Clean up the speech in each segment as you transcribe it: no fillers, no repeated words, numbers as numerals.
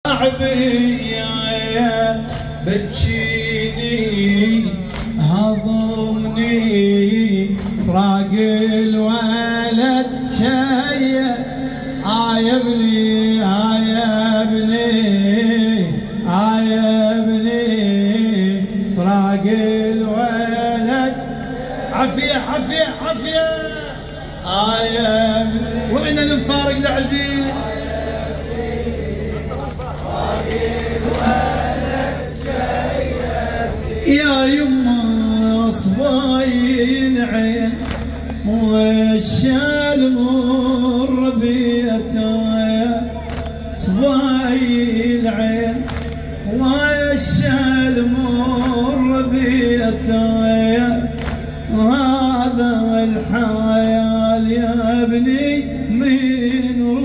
عبية بتشيني هضمني فراق الولد شيء عايبني فراق الولد عافية عايبني وإن المفارق العزيز يا يما صباين عين والشال مر بيته صباين عين والشال مر بيته هذا الحيال يا ابني من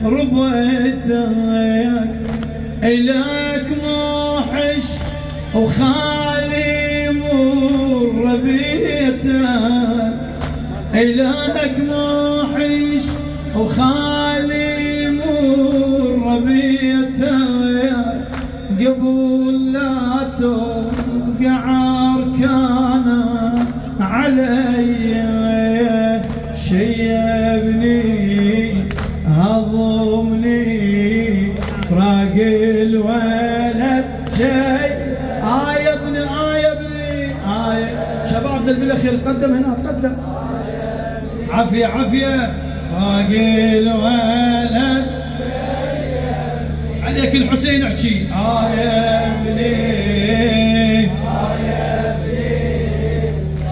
ربيته إلك موحش وخالي مر بيتك إلك موحش وخالي مر بيتك قبل لا توقع أركانا علي شيبني هضمني فراق الولد شيء عايبني شبابنا بالاخير تقدم هنا تقدم عافية فراق الولد عليك الحسين احكي عايبني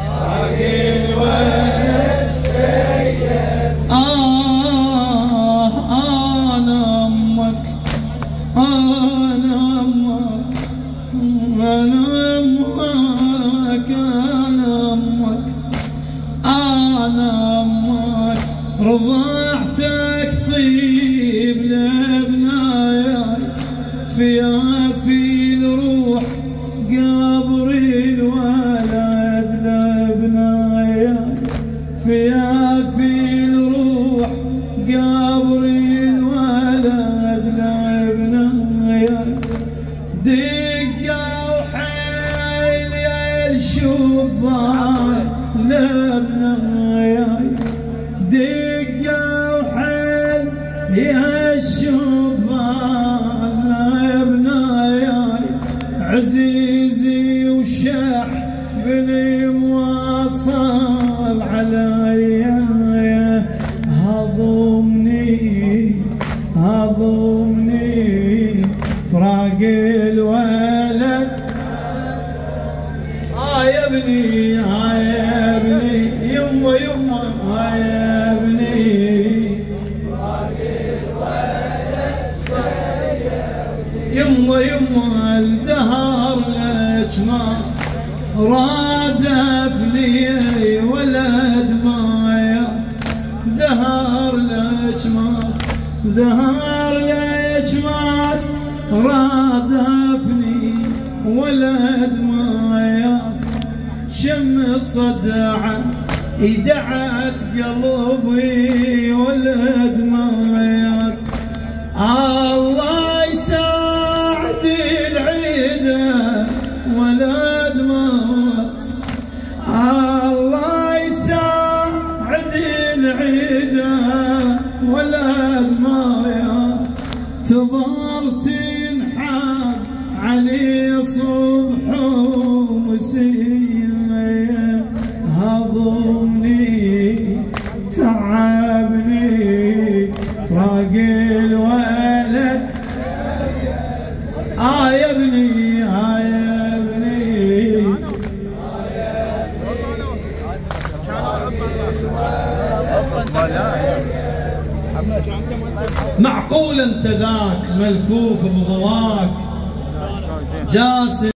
فراق الولد شيء أنا أمك رضعتك طيب لابناياي في الروح قبري الولد لابناياي في الروح قبري الولد لابناياي دقة وحيل يا الشبان لابناياي دقة وحيل يا الشبان لابناياي عزيزي وشح بني مواصل علي هضمني فراق الولد عايبني يما عايبني فراق الولد يما الدهر لك ما رادفني ولد مايا دهر لك ما رادفني ولد مايا شم الصدعة دعت قلبي ولد مايا الله يساعد العيدة ولد موت الله يساعد العيدة ولد مايا تظل تنحب علي صبح ومسية هضمني تعبني فراق الولد عايبني معقول انت ذاك ملفوف بضواك جاسم